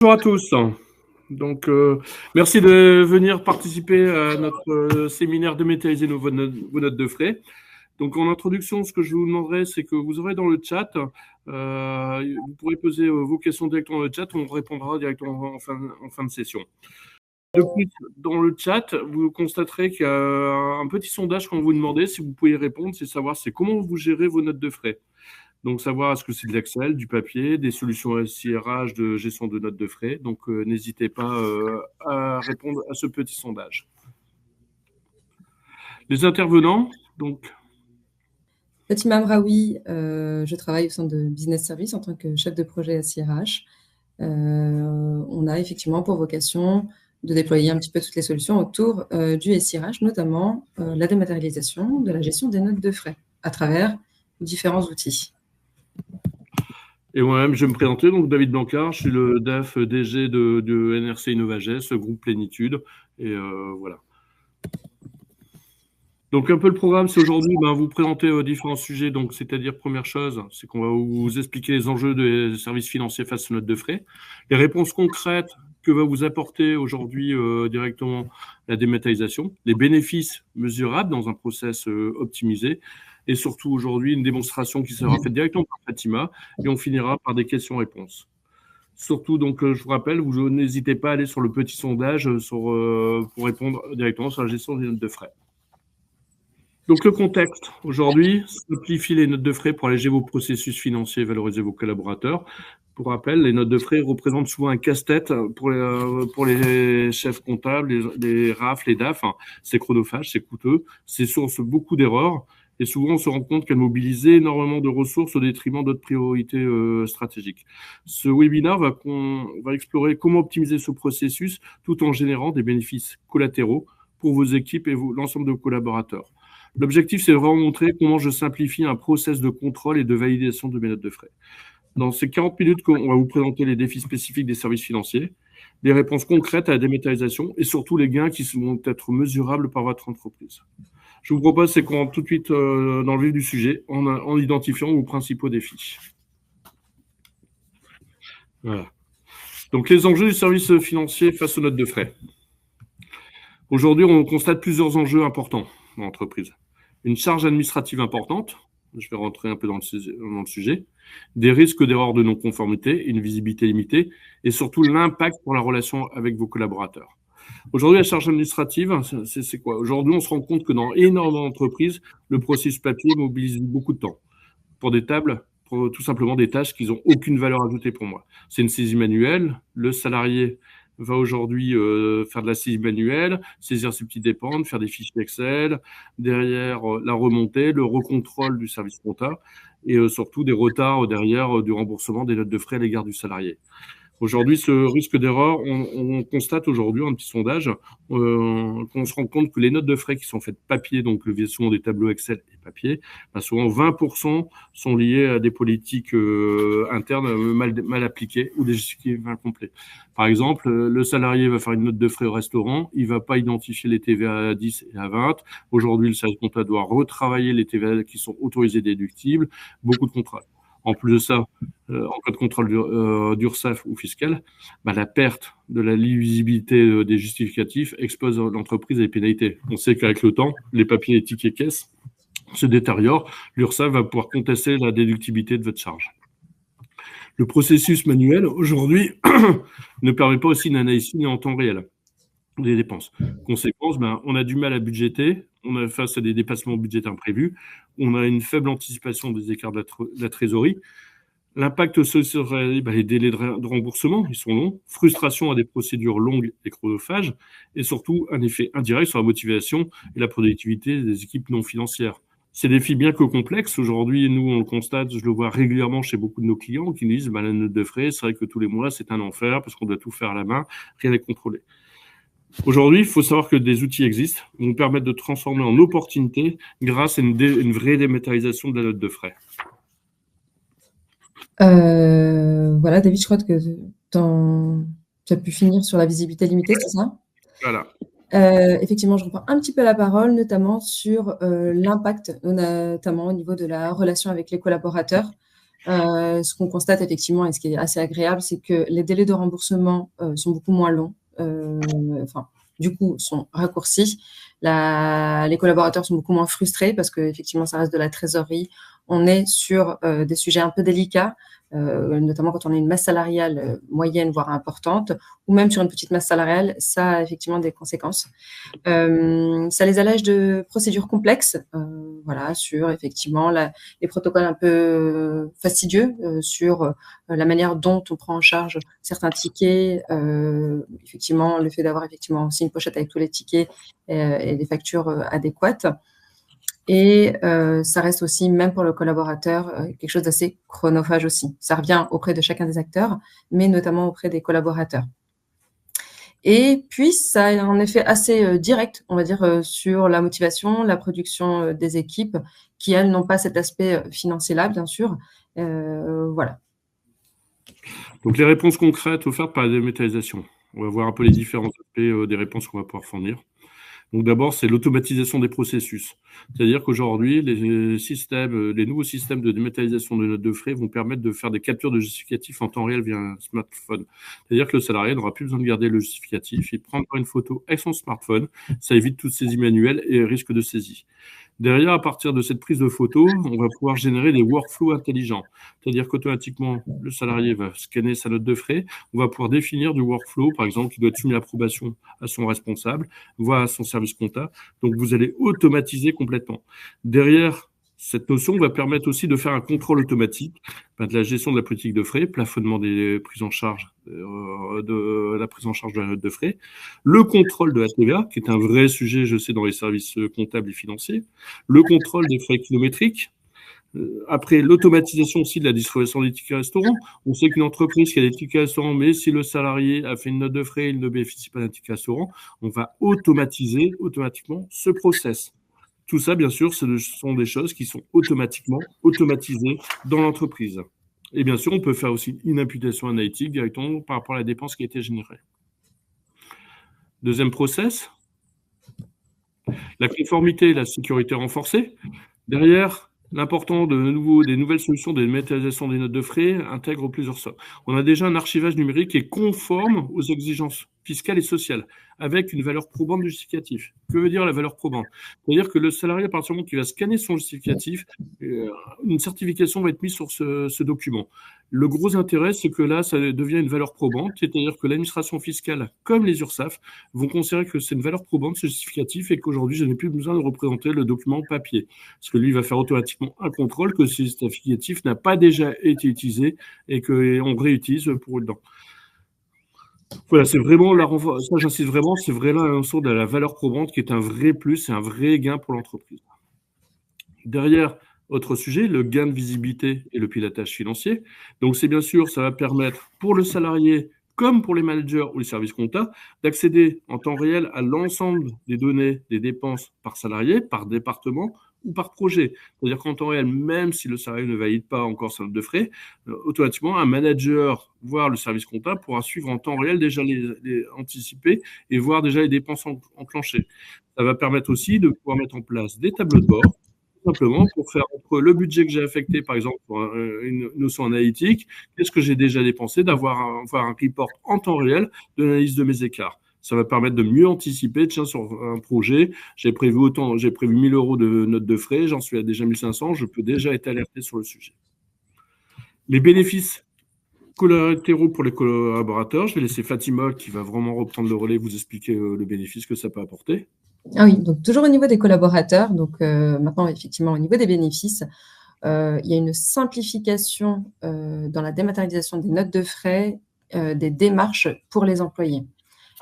Bonjour à tous. Donc, merci de venir participer à notre séminaire dématérialiser vos notes de frais. Donc, en introduction, ce que je vous demanderai, c'est que vous aurez dans le chat, vous pourrez poser vos questions directement dans le chat, on répondra directement en fin de session. De plus, dans le chat, vous constaterez qu'il y a un petit sondage qu'on vous demandait, si vous pouvez répondre, c'est savoir comment vous gérez vos notes de frais. Donc, savoir est-ce que c'est de l'Excel, du papier, des solutions SIRH de gestion de notes de frais. Donc, n'hésitez pas à répondre à ce petit sondage. Les intervenants, donc. Fatima Amraoui, je travaille au sein de Business Service en tant que chef de projet SIRH. On a effectivement pour vocation de déployer un petit peu toutes les solutions autour du SIRH, notamment la dématérialisation de la gestion des notes de frais à travers différents outils. Et moi-même, je vais me présenter. Donc, David Blancard, je suis le DAF DG de NRC Innovagest, groupe Plénitude. Et voilà. Donc, un peu le programme, c'est aujourd'hui vous présenter différents sujets. Donc, c'est-à-dire, première chose, c'est qu'on va vous expliquer les enjeux des services financiers face aux notes de frais, les réponses concrètes que va vous apporter aujourd'hui directement la dématérialisation, les bénéfices mesurables dans un process optimisé, et surtout aujourd'hui une démonstration qui sera faite directement par Fatima, et on finira par des questions-réponses. Surtout, donc, je vous rappelle, vous n'hésitez pas à aller sur le petit sondage pour répondre directement sur la gestion des notes de frais. Donc, le contexte, aujourd'hui, simplifier les notes de frais pour alléger vos processus financiers et valoriser vos collaborateurs. Pour rappel, les notes de frais représentent souvent un casse-tête pour les chefs comptables, les RAF, les DAF. C'est chronophage, c'est coûteux, c'est source beaucoup d'erreurs. Et souvent, on se rend compte qu'elles mobilisent énormément de ressources au détriment d'autres priorités stratégiques. Ce webinaire va explorer comment optimiser ce processus tout en générant des bénéfices collatéraux pour vos équipes et l'ensemble de vos collaborateurs. L'objectif, c'est vraiment montrer comment je simplifie un process de contrôle et de validation de mes notes de frais. Dans ces 40 minutes, on va vous présenter les défis spécifiques des services financiers, les réponses concrètes à la dématérialisation et surtout les gains qui vont être mesurables par votre entreprise. Je vous propose, c'est qu'on rentre tout de suite dans le vif du sujet en identifiant vos principaux défis. Voilà. Donc, les enjeux du service financier face aux notes de frais. Aujourd'hui, on constate plusieurs enjeux importants dans l'entreprise. Une charge administrative importante, je vais rentrer un peu dans le sujet, des risques d'erreurs de non-conformité, une visibilité limitée, et surtout l'impact pour la relation avec vos collaborateurs. Aujourd'hui, la charge administrative, c'est quoi? Aujourd'hui, on se rend compte que dans énormément d'entreprises, le processus papier mobilise beaucoup de temps pour tout simplement des tâches qui n'ont aucune valeur ajoutée pour moi. C'est une saisie manuelle, le salarié va aujourd'hui faire de la saisie manuelle, saisir ses petites dépenses, faire des fichiers Excel, derrière la remontée, le recontrôle du service comptable et surtout des retards derrière du remboursement des notes de frais à l'égard du salarié. Aujourd'hui, ce risque d'erreur, on constate aujourd'hui un petit sondage qu'on se rend compte que les notes de frais qui sont faites papier, donc souvent des tableaux Excel et papier, souvent 20% sont liés à des politiques internes mal appliquées ou des justificatifs incomplets. Par exemple, le salarié va faire une note de frais au restaurant, il ne va pas identifier les TVA à 10 et à 20. Aujourd'hui, le service comptable doit retravailler les TVA qui sont autorisés déductibles, beaucoup de contrats. En plus de ça, en cas de contrôle d'URSSAF ou fiscal, la perte de la lisibilité des justificatifs expose l'entreprise à des pénalités. On sait qu'avec le temps, les papiers et tickets caisse se détériorent. L'URSSAF va pouvoir contester la déductibilité de votre charge. Le processus manuel, aujourd'hui, ne permet pas aussi une analyse fine en temps réel des dépenses. Conséquence, on a du mal à budgéter, on est face à des dépassements budgétaires imprévus, on a une faible anticipation des écarts de la trésorerie. L'impact serait les délais de remboursement, ils sont longs, frustration à des procédures longues et chronophages, et surtout un effet indirect sur la motivation et la productivité des équipes non financières. Ces défis bien que complexes, aujourd'hui, nous, on le constate, je le vois régulièrement chez beaucoup de nos clients qui nous disent la note de frais, c'est vrai que tous les mois, c'est un enfer parce qu'on doit tout faire à la main, rien n'est contrôlé. Aujourd'hui, il faut savoir que des outils existent qui nous permettent de transformer en opportunité grâce à une vraie dématérialisation de la note de frais. Voilà, David, je crois que tu as pu finir sur la visibilité limitée, c'est ça? Voilà. Effectivement, je reprends un petit peu la parole, notamment sur l'impact, notamment au niveau de la relation avec les collaborateurs. Ce qu'on constate effectivement, et ce qui est assez agréable, c'est que les délais de remboursement sont beaucoup moins longs, du coup, sont raccourcis. Les collaborateurs sont beaucoup moins frustrés parce qu'effectivement, ça reste de la trésorerie. On est sur des sujets un peu délicats, notamment quand on a une masse salariale moyenne, voire importante, ou même sur une petite masse salariale, ça a effectivement des conséquences. Ça les allège de procédures complexes, voilà, sur effectivement les protocoles un peu fastidieux, sur la manière dont on prend en charge certains tickets, effectivement le fait d'avoir effectivement aussi une pochette avec tous les tickets et des factures adéquates. Et ça reste aussi, même pour le collaborateur, quelque chose d'assez chronophage aussi. Ça revient auprès de chacun des acteurs, mais notamment auprès des collaborateurs. Et puis, ça a un effet assez direct, on va dire, sur la motivation, la production des équipes, qui, elles, n'ont pas cet aspect financier-là, bien sûr. Voilà. Donc, les réponses concrètes offertes par la dématérialisation. On va voir un peu les différents aspects des réponses qu'on va pouvoir fournir. Donc d'abord, c'est l'automatisation des processus. C'est-à-dire qu'aujourd'hui, les nouveaux systèmes de dématérialisation de notes de frais vont permettre de faire des captures de justificatifs en temps réel via un smartphone. C'est-à-dire que le salarié n'aura plus besoin de garder le justificatif, il prendra une photo avec son smartphone, ça évite toutes saisie manuelles et risque de saisie. Derrière, à partir de cette prise de photo, on va pouvoir générer des workflows intelligents. C'est-à-dire qu'automatiquement, le salarié va scanner sa note de frais. On va pouvoir définir du workflow, par exemple, qui doit être soumis à approbation à son responsable, voire à son service compta. Donc, vous allez automatiser complètement. Derrière, cette notion va permettre aussi de faire un contrôle automatique de la gestion de la politique de frais, plafonnement des prises en charge, de la prise en charge de la note de frais, le contrôle de la TVA, qui est un vrai sujet, je sais, dans les services comptables et financiers, le contrôle des frais kilométriques, après, l'automatisation aussi de la distribution des tickets restaurants. On sait qu'une entreprise qui a des tickets restaurants, mais si le salarié a fait une note de frais, il ne bénéficie pas d'un ticket restaurant, on va automatiser automatiquement ce process. Tout ça, bien sûr, ce sont des choses qui sont automatiquement automatisées dans l'entreprise. Et bien sûr, on peut faire aussi une imputation analytique directement par rapport à la dépense qui a été générée. Deuxième process, la conformité et la sécurité renforcée. Derrière, l'important des nouvelles solutions de dématérialisation des notes de frais intègre plusieurs sortes. On a déjà un archivage numérique qui est conforme aux exigences fiscales et sociales, avec une valeur probante du justificatif. Que veut dire la valeur probante? C'est-à-dire que le salarié, à partir du moment qu'il va scanner son justificatif, une certification va être mise sur ce document. Le gros intérêt, c'est que là, ça devient une valeur probante, c'est-à-dire que l'administration fiscale, comme les URSSAF, vont considérer que c'est une valeur probante, ce justificatif, et qu'aujourd'hui, je n'ai plus besoin de représenter le document papier. Parce que lui, il va faire automatiquement un contrôle que ce justificatif n'a pas déjà été utilisé et qu'on réutilise pour dedans. Voilà, c'est vraiment ça j'insiste vraiment, c'est vraiment la notion de la valeur probante qui est un vrai plus et un vrai gain pour l'entreprise. Derrière, autre sujet, le gain de visibilité et le pilotage financier. Donc, c'est bien sûr, ça va permettre pour le salarié, comme pour les managers ou les services comptables, d'accéder en temps réel à l'ensemble des données des dépenses par salarié, par département ou par projet. C'est-à-dire qu'en temps réel, même si le salarié ne valide pas encore sa note de frais, automatiquement, un manager, voire le service comptable, pourra suivre en temps réel déjà les anticiper et voir déjà les dépenses enclenchées. Ça va permettre aussi de pouvoir mettre en place des tableaux de bord, simplement pour faire entre le budget que j'ai affecté, par exemple, pour une notion analytique, qu'est-ce que j'ai déjà dépensé, d'avoir un report en temps réel de l'analyse de mes écarts. Ça va permettre de mieux anticiper. Tiens, sur un projet, j'ai prévu 1000 euros de notes de frais, j'en suis à déjà 1500, je peux déjà être alerté sur le sujet. Les bénéfices collatéraux pour les collaborateurs, je vais laisser Fatima qui va vraiment reprendre le relais, vous expliquer le bénéfice que ça peut apporter. Ah oui, donc toujours au niveau des collaborateurs, donc maintenant effectivement au niveau des bénéfices, il y a une simplification dans la dématérialisation des notes de frais, des démarches pour les employés.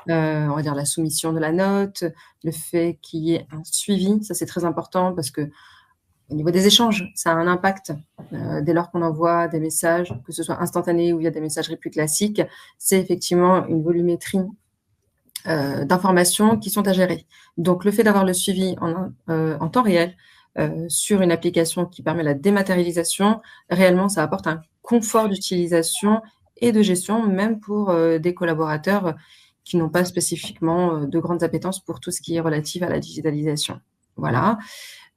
On va dire la soumission de la note, le fait qu'il y ait un suivi, ça c'est très important parce que au niveau des échanges, ça a un impact. Dès lors qu'on envoie des messages, que ce soit instantané ou via des messageries plus classiques, c'est effectivement une volumétrie d'informations qui sont à gérer. Donc, le fait d'avoir le suivi en temps réel sur une application qui permet la dématérialisation, réellement, ça apporte un confort d'utilisation et de gestion, même pour des collaborateurs qui n'ont pas spécifiquement de grandes appétences pour tout ce qui est relatif à la digitalisation. Voilà.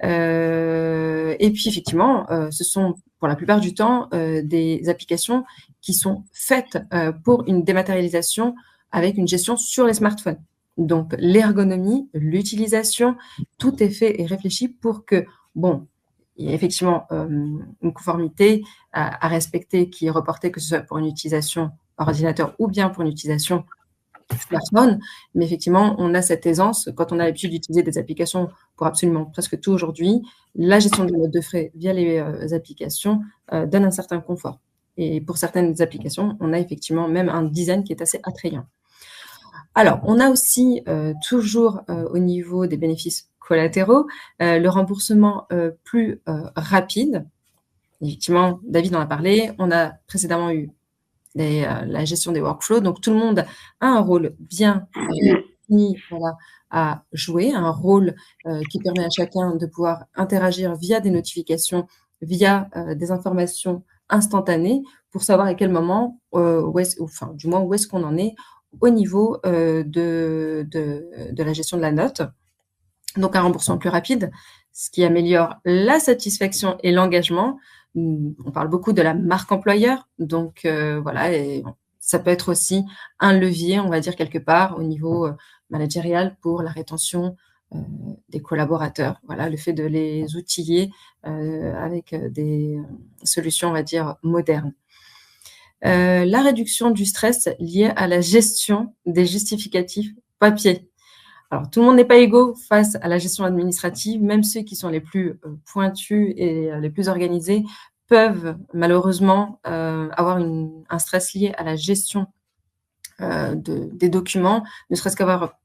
Et puis effectivement, ce sont pour la plupart du temps des applications qui sont faites pour une dématérialisation avec une gestion sur les smartphones. Donc l'ergonomie, l'utilisation, tout est fait et réfléchi pour que, bon, il y a effectivement une conformité à respecter qui est reportée, que ce soit pour une utilisation ordinateur ou bien pour une utilisation smartphone, mais effectivement, on a cette aisance quand on a l'habitude d'utiliser des applications pour absolument presque tout aujourd'hui. La gestion des notes de frais via les applications donne un certain confort. Et pour certaines applications, on a effectivement même un design qui est assez attrayant. Alors, on a aussi toujours au niveau des bénéfices collatéraux le remboursement plus rapide. Effectivement, David en a parlé. On a précédemment eu la gestion des workflows. Donc, tout le monde a un rôle bien défini à jouer, un rôle qui permet à chacun de pouvoir interagir via des notifications, via des informations instantanées pour savoir à quel moment, où est-ce qu'on en est au niveau de la gestion de la note. Donc, un remboursement plus rapide, ce qui améliore la satisfaction et l'engagement. On parle beaucoup de la marque employeur, donc voilà, et ça peut être aussi un levier, on va dire quelque part, au niveau managérial pour la rétention des collaborateurs. Voilà, le fait de les outiller avec des solutions, on va dire, modernes. La réduction du stress lié à la gestion des justificatifs papier. Alors, tout le monde n'est pas égaux face à la gestion administrative, même ceux qui sont les plus pointus et les plus organisés peuvent malheureusement avoir un stress lié à la gestion des documents, ne serait-ce qu'avoir,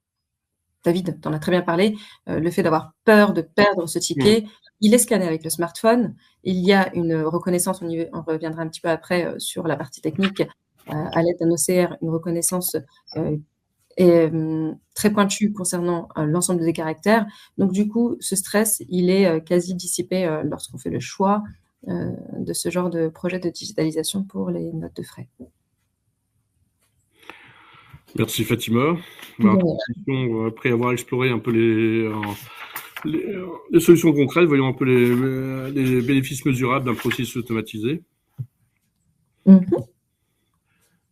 David, tu en as très bien parlé, le fait d'avoir peur de perdre ce ticket. Il est scanné avec le smartphone. Il y a une reconnaissance, on reviendra un petit peu après sur la partie technique, à l'aide d'un OCR, une reconnaissance est très pointu concernant l'ensemble des caractères. Donc, du coup, ce stress, il est quasi dissipé lorsqu'on fait le choix de ce genre de projet de digitalisation pour les notes de frais. Merci Fatima. Après avoir exploré un peu les solutions concrètes, voyons un peu les bénéfices mesurables d'un processus automatisé.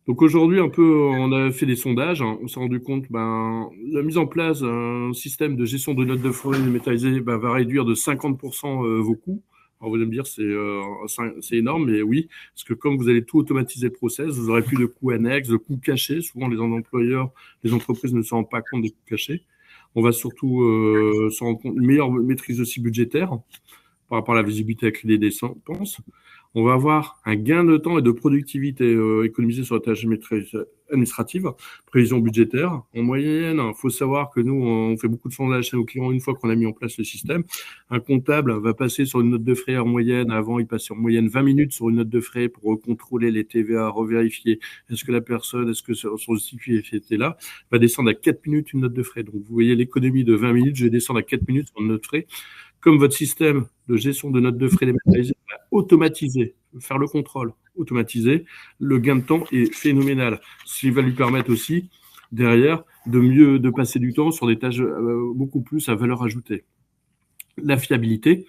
Donc aujourd'hui, on a fait des sondages, hein, on s'est rendu compte, la mise en place d'un système de gestion de notes de frais dématérialisées va réduire de 50% vos coûts. Alors vous allez me dire, c'est énorme, mais oui, parce que comme vous allez tout automatiser le process, vous aurez plus de coûts annexes, de coûts cachés. Souvent, les entreprises ne se rendent pas compte des coûts cachés. On va surtout se rendre compte d'une meilleure maîtrise aussi budgétaire par rapport à la visibilité avec les dépenses. On va avoir un gain de temps et de productivité économisé sur la tâche administrative, prévision budgétaire. En moyenne, il faut savoir que nous, on fait beaucoup de sondages chez nos clients une fois qu'on a mis en place le système. Un comptable va passer sur une note de frais en moyenne. Avant, il passait en moyenne 20 minutes sur une note de frais pour contrôler les TVA, revérifier est-ce que la personne, est-ce que son justificatif était là. Va descendre à 4 minutes une note de frais. Donc, vous voyez l'économie de 20 minutes, je vais descendre à 4 minutes sur une note de frais. Comme votre système de gestion de notes de frais dématérialisées va automatiser, faire le contrôle, automatiser, le gain de temps est phénoménal. Ce qui va lui permettre aussi, derrière, de passer du temps sur des tâches beaucoup plus à valeur ajoutée. La fiabilité,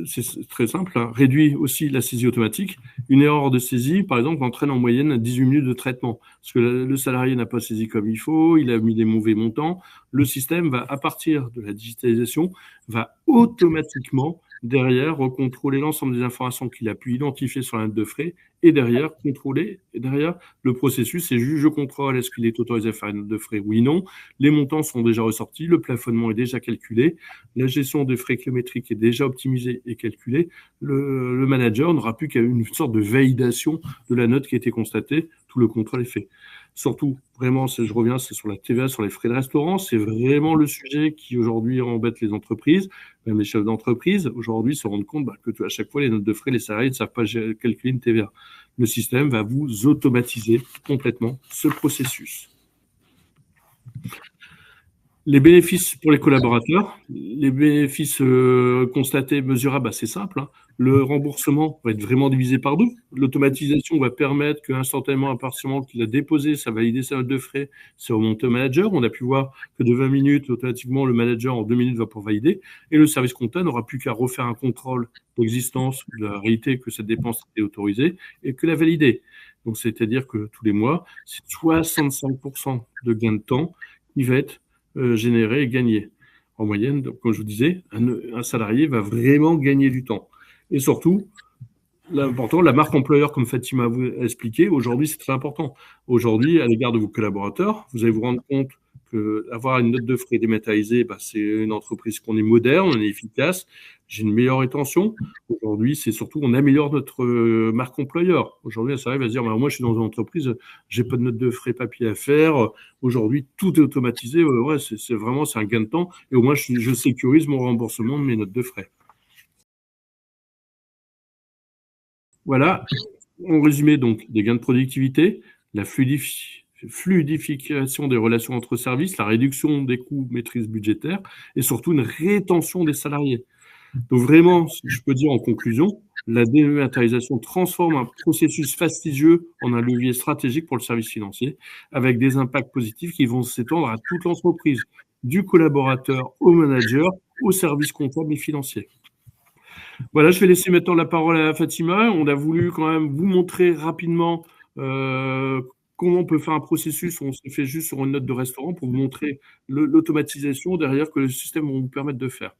c'est très simple, hein. Réduit aussi la saisie automatique. Une erreur de saisie, par exemple, entraîne en moyenne 18 minutes de traitement. Parce que le salarié n'a pas saisi comme il faut, il a mis des mauvais montants. Le système va, à partir de la digitalisation, va automatiquement, derrière, recontrôler l'ensemble des informations qu'il a pu identifier sur la note de frais et derrière, contrôler. Et derrière, le processus, c'est juste je contrôle est-ce qu'il est autorisé à faire une note de frais, oui, non. Les montants sont déjà ressortis, le plafonnement est déjà calculé, la gestion des frais kilométriques est déjà optimisée et calculée. Le manager n'aura plus qu'à une sorte de validation de la note qui a été constatée, tout le contrôle est fait. Surtout, vraiment, je reviens, c'est sur la TVA, sur les frais de restaurant. C'est vraiment le sujet qui aujourd'hui embête les entreprises, même les chefs d'entreprise. Aujourd'hui, se rendent compte que à chaque fois, les notes de frais, les salariés ne savent pas calculer une TVA. Le système va vous automatiser complètement ce processus. Les bénéfices pour les collaborateurs, les bénéfices constatés, mesurables, c'est simple, hein. Le remboursement va être vraiment divisé par deux. L'automatisation va permettre qu'instantanément, à partir du moment qu'il a déposé, ça valide sa note de frais, c'est remonté au manager. On a pu voir que de 20 minutes, automatiquement, le manager, en 2 minutes, va pouvoir valider. Et le service comptable n'aura plus qu'à refaire un contrôle d'existence, de la réalité que cette dépense est autorisée et que la valider. Donc, c'est-à-dire que tous les mois, c'est 65% de gain de temps qui va être généré et gagné. En moyenne, donc, comme je vous disais, un salarié va vraiment gagner du temps. Et surtout, l'important, la marque employeur, comme Fatima vous a expliqué, aujourd'hui, c'est très important. Aujourd'hui, à l'égard de vos collaborateurs, vous allez vous rendre compte qu'avoir une note de frais dématérialisée, bah, c'est une entreprise qu'on est moderne, on est efficace, j'ai une meilleure rétention. Aujourd'hui, c'est surtout, on améliore notre marque employeur. Aujourd'hui, ça arrive à se dire, bah, moi, je suis dans une entreprise, j'ai pas de note de frais papier à faire. Aujourd'hui, tout est automatisé. Ouais, c'est vraiment, c'est un gain de temps. Et au moins, je sécurise mon remboursement de mes notes de frais. Voilà, en résumé, donc, des gains de productivité, la fluidification des relations entre services, la réduction des coûts, maîtrise budgétaire, et surtout une rétention des salariés. Donc vraiment, si je peux dire en conclusion, la dématérialisation transforme un processus fastidieux en un levier stratégique pour le service financier, avec des impacts positifs qui vont s'étendre à toute l'entreprise, du collaborateur au manager, au service comptable et financier. Voilà, je vais laisser maintenant la parole à Fatima. On a voulu quand même vous montrer rapidement comment on peut faire un processus. On s'est fait juste sur une note de restaurant pour vous montrer l'automatisation derrière que le système va vous permettre de faire.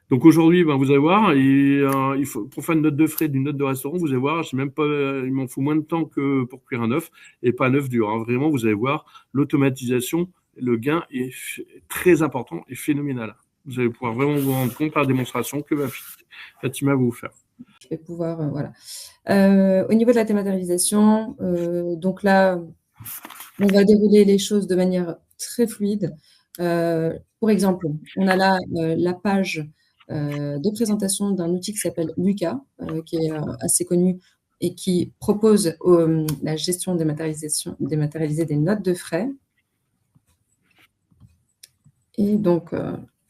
Donc aujourd'hui, ben, vous allez voir, il faut, pour faire une note de frais d'une note de restaurant, vous allez voir, j'ai même pas, il m'en faut moins de temps que pour cuire un œuf et pas un œuf dur. Hein. Vraiment, vous allez voir, l'automatisation, le gain est très important et phénoménal. Vous allez pouvoir vraiment vous rendre compte par démonstration que Fatima va vous faire. Je vais pouvoir, voilà. Au niveau de la dématérialisation, donc là, on va dérouler les choses de manière très fluide. Pour exemple, on a là la page de présentation d'un outil qui s'appelle Lucas, qui est assez connu et qui propose la gestion dématérialisée des notes de frais. Et donc,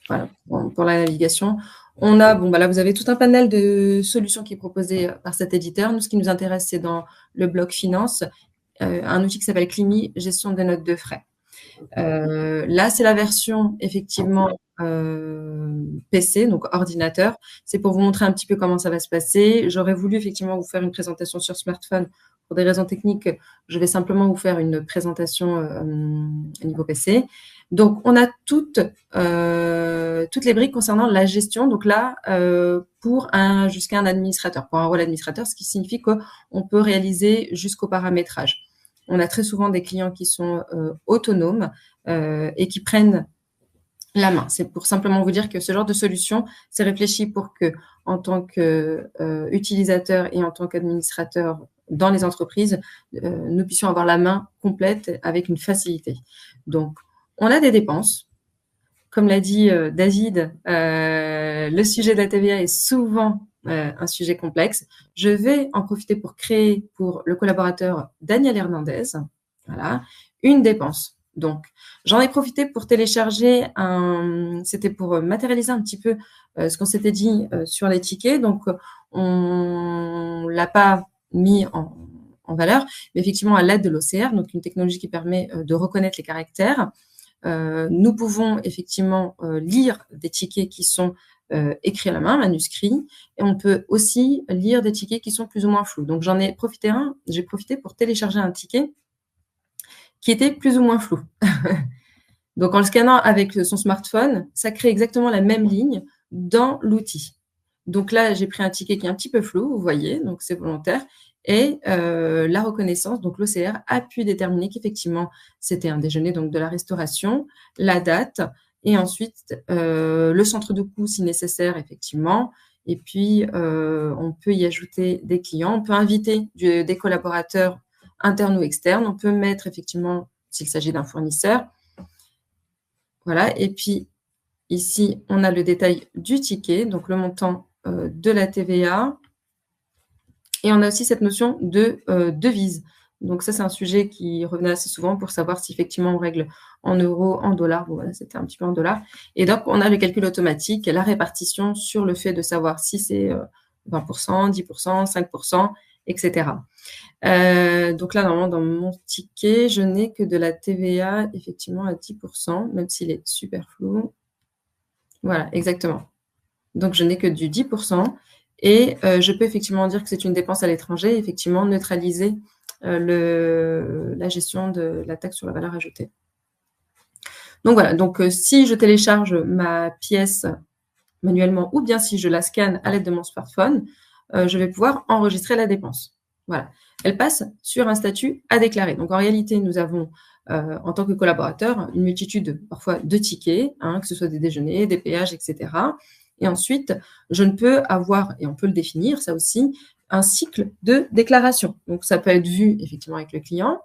voilà, pour la navigation. On a, bon, bah là, vous avez tout un panel de solutions qui est proposé par cet éditeur. Nous, ce qui nous intéresse, c'est dans le bloc finance, un outil qui s'appelle Climi, gestion des notes de frais. Là, c'est la version, effectivement, PC, donc ordinateur. C'est pour vous montrer un petit peu comment ça va se passer. J'aurais voulu, effectivement, vous faire une présentation sur smartphone. Pour des raisons techniques, je vais simplement vous faire une présentation au niveau PC. Donc, on a toutes les briques concernant la gestion. Donc là, jusqu'à un administrateur, pour un rôle administrateur, ce qui signifie qu'on peut réaliser jusqu'au paramétrage. On a très souvent des clients qui sont autonomes et qui prennent la main. C'est pour simplement vous dire que ce genre de solution, c'est réfléchi pour que, en tant qu'utilisateur et en tant qu'administrateur dans les entreprises, nous puissions avoir la main complète avec une facilité. Donc, on a des dépenses. Comme l'a dit David, le sujet de la TVA est souvent un sujet complexe. Je vais en profiter pour créer pour le collaborateur Daniel Hernandez, voilà, une dépense. Donc, j'en ai profité pour télécharger c'était pour matérialiser un petit peu ce qu'on s'était dit sur les tickets. Donc, on l'a pas mis en valeur, mais effectivement à l'aide de l'OCR, donc une technologie qui permet de reconnaître les caractères. Nous pouvons effectivement lire des tickets qui sont écrits à la main, manuscrits, et on peut aussi lire des tickets qui sont plus ou moins flous. Donc j'ai profité pour télécharger un ticket qui était plus ou moins flou. Donc en le scannant avec son smartphone, ça crée exactement la même ligne dans l'outil. Donc là, j'ai pris un ticket qui est un petit peu flou, vous voyez, donc c'est volontaire. Et la reconnaissance, donc l'OCR, a pu déterminer qu'effectivement, c'était un déjeuner donc de la restauration, la date, et ensuite le centre de coût si nécessaire, effectivement. Et puis, on peut y ajouter des clients, on peut inviter des collaborateurs internes ou externes, on peut mettre effectivement, s'il s'agit d'un fournisseur. Voilà, et puis ici, on a le détail du ticket, donc le montant de la TVA. Et on a aussi cette notion de devise. Donc ça, c'est un sujet qui revenait assez souvent pour savoir si effectivement on règle en euros, en dollars. Bon, voilà, c'était un petit peu en dollars. Et donc, on a le calcul automatique, la répartition sur le fait de savoir si c'est 20%, 10%, 5%, etc. Donc là, normalement, dans mon ticket, je n'ai que de la TVA, effectivement, à 10%, même s'il est super flou. Voilà, exactement. Donc, je n'ai que du 10%. Et je peux effectivement dire que c'est une dépense à l'étranger, effectivement, neutraliser la gestion de la taxe sur la valeur ajoutée. Donc voilà, donc si je télécharge ma pièce manuellement ou bien si je la scanne à l'aide de mon smartphone, je vais pouvoir enregistrer la dépense. Voilà, elle passe sur un statut à déclarer. Donc en réalité, nous avons en tant que collaborateur une multitude parfois de tickets, que ce soit des déjeuners, des péages, etc. Et ensuite, je ne peux avoir, et on peut le définir, ça aussi, un cycle de déclaration. Donc ça peut être vu effectivement avec le client.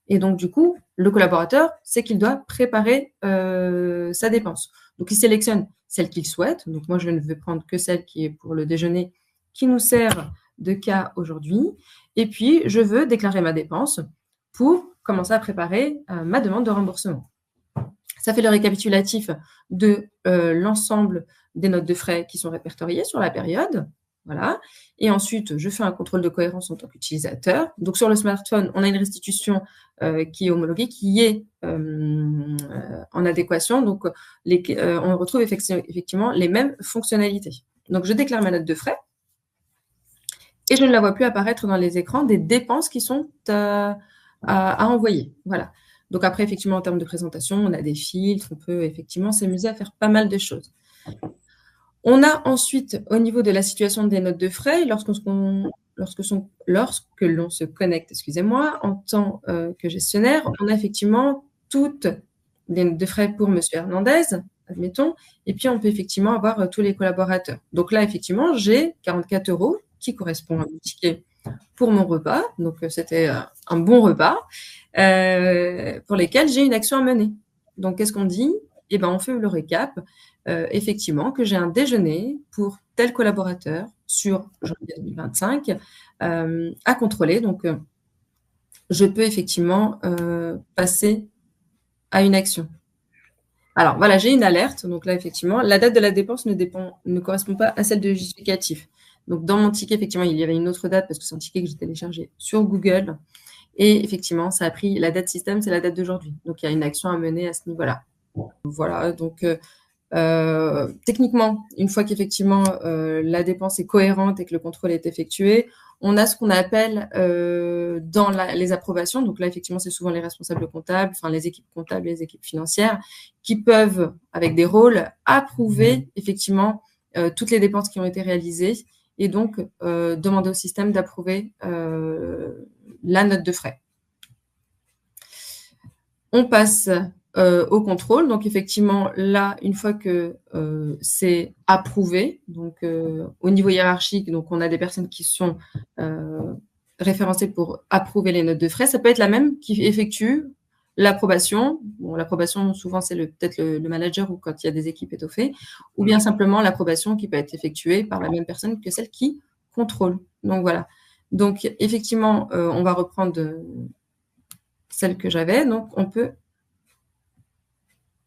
Et donc, du coup, le collaborateur sait qu'il doit préparer sa dépense. Donc, il sélectionne celle qu'il souhaite. Donc, moi, je ne vais prendre que celle qui est pour le déjeuner, qui nous sert de cas aujourd'hui. Et puis, je veux déclarer ma dépense pour commencer à préparer ma demande de remboursement. Ça fait le récapitulatif de l'ensemble des notes de frais qui sont répertoriées sur la période. Voilà. Et ensuite, je fais un contrôle de cohérence en tant qu'utilisateur. Donc, sur le smartphone, on a une restitution qui est homologuée, qui est en adéquation. Donc, on retrouve effectivement les mêmes fonctionnalités. Donc, je déclare ma note de frais et je ne la vois plus apparaître dans les écrans des dépenses qui sont à envoyer. Voilà. Donc, après, effectivement, en termes de présentation, on a des filtres, on peut effectivement s'amuser à faire pas mal de choses. On a ensuite, au niveau de la situation des notes de frais, lorsque l'on se connecte, excusez-moi, en tant que gestionnaire, on a effectivement toutes les notes de frais pour Monsieur Hernandez, admettons, et puis on peut effectivement avoir tous les collaborateurs. Donc là, effectivement, j'ai 44 € qui correspond à mon ticket pour mon repas. Donc, c'était un bon repas pour lesquels j'ai une action à mener. Donc, qu'est-ce qu'on dit? Eh ben, on fait le récap. Effectivement, que j'ai un déjeuner pour tel collaborateur sur janvier 2025 à contrôler. Donc, je peux effectivement passer à une action. Alors, voilà, j'ai une alerte. Donc là, effectivement, la date de la dépense ne correspond pas à celle de justificatif. Donc, dans mon ticket, effectivement, il y avait une autre date parce que c'est un ticket que j'ai téléchargé sur Google. Et effectivement, ça a pris la date système, c'est la date d'aujourd'hui. Donc, il y a une action à mener à ce niveau-là. Voilà, donc techniquement, une fois qu'effectivement la dépense est cohérente et que le contrôle est effectué, on a ce qu'on appelle dans les approbations. Donc là, effectivement, c'est souvent les responsables comptables, enfin les équipes comptables, les équipes financières, qui peuvent, avec des rôles, approuver effectivement toutes les dépenses qui ont été réalisées et donc demander au système d'approuver la note de frais. On passe au contrôle. Donc, effectivement, là, une fois que c'est approuvé, donc au niveau hiérarchique, donc on a des personnes qui sont référencées pour approuver les notes de frais. Ça peut être la même qui effectue l'approbation. Bon, l'approbation, souvent, c'est peut-être le manager ou quand il y a des équipes étoffées, ou bien simplement l'approbation qui peut être effectuée par la même personne que celle qui contrôle. Donc, voilà. Donc, effectivement, on va reprendre celle que j'avais. Donc, on peut...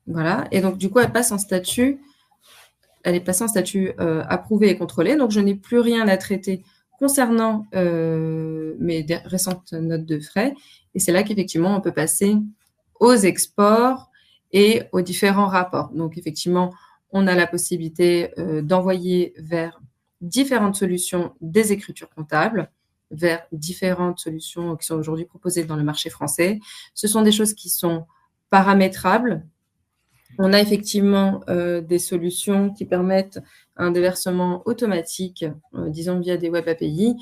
Voilà. Et donc, du coup, elle est passée en statut approuvé et contrôlé. Donc, je n'ai plus rien à traiter concernant mes récentes notes de frais. Et c'est là qu'effectivement, on peut passer aux exports et aux différents rapports. Donc, effectivement, on a la possibilité d'envoyer vers différentes solutions des écritures comptables, vers différentes solutions qui sont aujourd'hui proposées dans le marché français. Ce sont des choses qui sont paramétrables. On a effectivement des solutions qui permettent un déversement automatique, disons via des web API.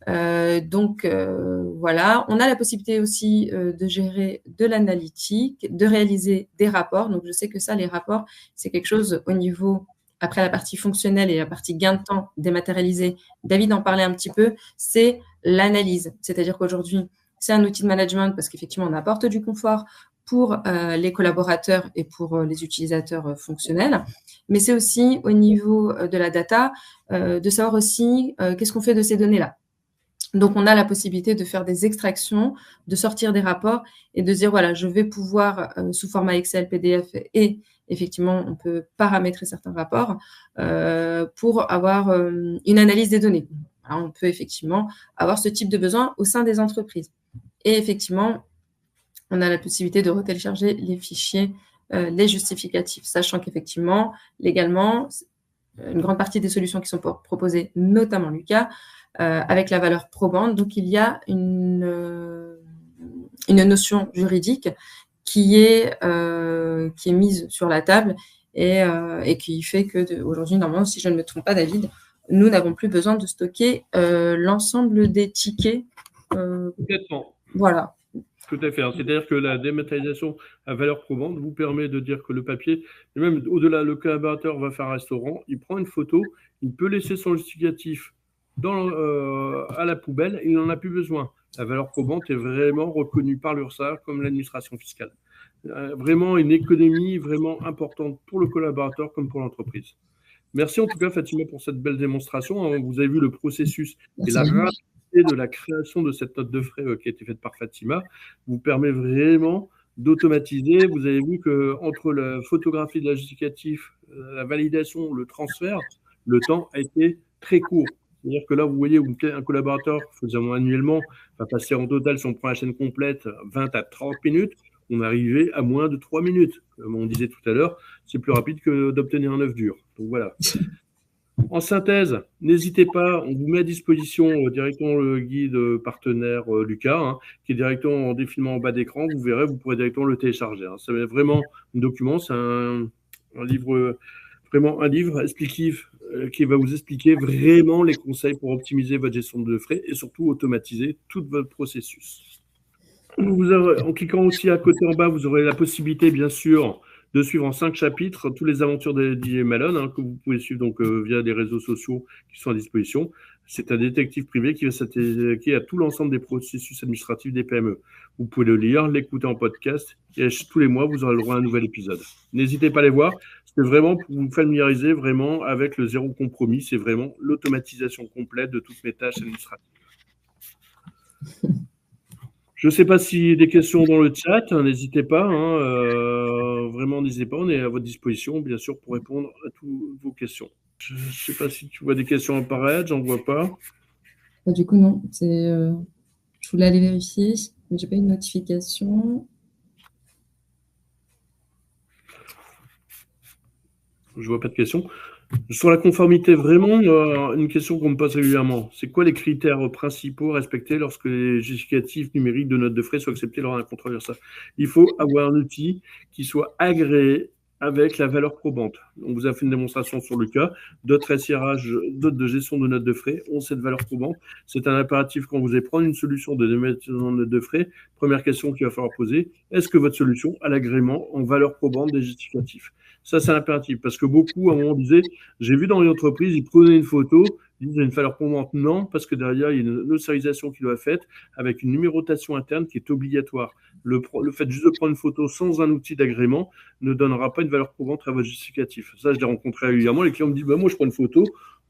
Voilà, on a la possibilité aussi de gérer de l'analytique, de réaliser des rapports. Donc, je sais que ça, les rapports, c'est quelque chose au niveau, après la partie fonctionnelle et la partie gain de temps dématérialisée, David en parlait un petit peu, c'est l'analyse. C'est-à-dire qu'aujourd'hui, c'est un outil de management parce qu'effectivement, on apporte du confort pour les collaborateurs et pour les utilisateurs fonctionnels. Mais c'est aussi au niveau de la data, de savoir aussi qu'est-ce qu'on fait de ces données-là. Donc, on a la possibilité de faire des extractions, de sortir des rapports et de dire, voilà, je vais pouvoir, sous format Excel, PDF et effectivement, on peut paramétrer certains rapports pour avoir une analyse des données. Alors, on peut effectivement avoir ce type de besoin au sein des entreprises. Et effectivement, on a la possibilité de retélécharger les fichiers, les justificatifs, sachant qu'effectivement, légalement, une grande partie des solutions qui sont proposées, notamment Lucas, avec la valeur probante. Donc, il y a une notion juridique qui est mise sur la table et qui fait que aujourd'hui, normalement, si je ne me trompe pas, David, nous n'avons plus besoin de stocker l'ensemble des tickets. Complètement. Voilà. Tout à fait. C'est-à-dire que la dématérialisation à valeur probante vous permet de dire que le papier, et même au-delà, le collaborateur va faire un restaurant, il prend une photo, il peut laisser son justificatif à la poubelle, il n'en a plus besoin. La valeur probante est vraiment reconnue par l'URSSAF comme l'administration fiscale. Vraiment une économie vraiment importante pour le collaborateur comme pour l'entreprise. Merci en tout cas, Fatima, pour cette belle démonstration. Vous avez vu le processus et la rapidité de la création de cette note de frais qui a été faite par Fatima vous permet vraiment d'automatiser. Vous avez vu qu'entre la photographie de la justificatif, la validation, le transfert, le temps a été très court. C'est-à-dire que là, vous voyez, un collaborateur faisant annuellement va passer en total, si on prend la chaîne complète, 20 à 30 minutes. On arrivait à moins de 3 minutes. Comme on disait tout à l'heure, c'est plus rapide que d'obtenir un œuf dur. Donc voilà. En synthèse, n'hésitez pas, on vous met à disposition directement le guide partenaire Lucas, qui est directement en défilement en bas d'écran. Vous verrez, vous pourrez directement le télécharger. C'est vraiment un document, c'est un livre, vraiment un livre explicatif qui va vous expliquer vraiment les conseils pour optimiser votre gestion de frais et surtout automatiser tout votre processus. En cliquant aussi à côté en bas, vous aurez la possibilité, bien sûr, de suivre en 5 chapitres toutes les aventures de DJ Malone, que vous pouvez suivre donc, via des réseaux sociaux qui sont à disposition. C'est un détective privé qui va s'attaquer à tout l'ensemble des processus administratifs des PME. Vous pouvez le lire, l'écouter en podcast, et tous les mois, vous aurez le droit à un nouvel épisode. N'hésitez pas à les voir. C'est vraiment pour vous familiariser vraiment avec le zéro compromis. C'est vraiment l'automatisation complète de toutes mes tâches administratives. Je ne sais pas s'il y a des questions dans le chat, n'hésitez pas, vraiment n'hésitez pas, on est à votre disposition, bien sûr, pour répondre à toutes vos questions. Je ne sais pas si tu vois des questions apparaître, j'en vois pas. Du coup, non, je voulais aller vérifier, mais je n'ai pas eu de notification. Je ne vois pas de questions. Sur la conformité, vraiment, une question qu'on me pose régulièrement. C'est quoi les critères principaux respectés lorsque les justificatifs numériques de notes de frais soient acceptés lors d'un contrôle URSSAF? Il faut avoir un outil qui soit agréé avec la valeur probante. On vous a fait une démonstration sur le cas. D'autres SIRH, d'autres de gestion de notes de frais ont cette valeur probante. C'est un impératif quand vous allez prendre une solution de dématérialisation de notes de frais. Première question qu'il va falloir poser, est-ce que votre solution a l'agrément en valeur probante des justificatifs? Ça, c'est impératif parce que beaucoup, à un moment, disaient, j'ai vu dans une entreprise, ils prenaient une photo, ils disaient une valeur probante. Non, parce que derrière, il y a une notarisation qui doit être faite avec une numérotation interne qui est obligatoire. Le fait juste de prendre une photo sans un outil d'agrément ne donnera pas une valeur probante à votre justificatif. Ça, je l'ai rencontré régulièrement. Les clients me disent, moi, je prends une photo.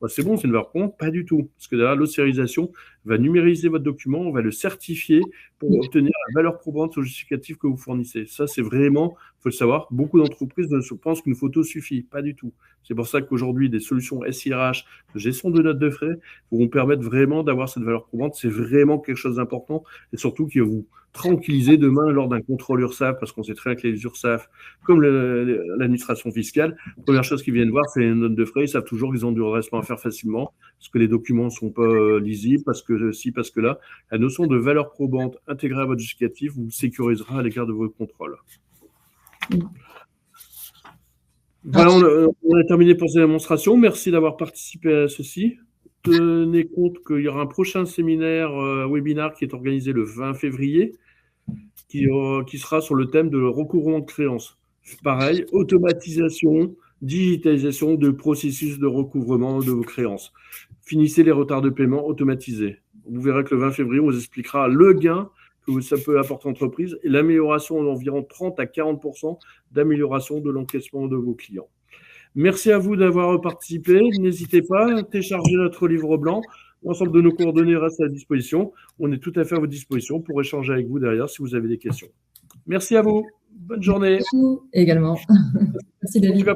C'est bon, c'est une valeur probante. Pas du tout. Parce que derrière, l'ossérisation va numériser votre document, on va le certifier pour obtenir la valeur probante au justificatif que vous fournissez. Ça, c'est vraiment, il faut le savoir, beaucoup d'entreprises pensent qu'une photo suffit. Pas du tout. C'est pour ça qu'aujourd'hui, des solutions SIRH de gestion de notes de frais vont permettre vraiment d'avoir cette valeur probante. C'est vraiment quelque chose d'important et surtout qui va vous tranquilliser demain lors d'un contrôle URSSAF, parce qu'on sait très bien que les URSSAF, comme l'administration fiscale, première chose qu'ils viennent voir, c'est les notes de frais. Ils savent toujours qu'ils ont du redressement à faire facilement, parce que les documents ne sont pas lisibles, parce que si, parce que là. La notion de valeur probante intégrée à votre justificatif vous sécurisera à l'égard de vos contrôles. Voilà, on a terminé pour cette démonstration. Merci d'avoir participé à ceci. Tenez compte qu'il y aura un prochain séminaire, webinaire qui est organisé le 20 février, qui sera sur le thème de recouvrement de créances. Pareil, automatisation, digitalisation de processus de recouvrement de vos créances. Finissez les retards de paiement automatisés. Vous verrez que le 20 février, on vous expliquera le gain que ça peut apporter à l'entreprise et l'amélioration d'environ 30 à 40% d'amélioration de l'encaissement de vos clients. Merci à vous d'avoir participé. N'hésitez pas à télécharger notre livre blanc. L'ensemble de nos coordonnées restent à la disposition. On est tout à fait à votre disposition pour échanger avec vous derrière si vous avez des questions. Merci à vous. Bonne journée. Merci également. Merci David.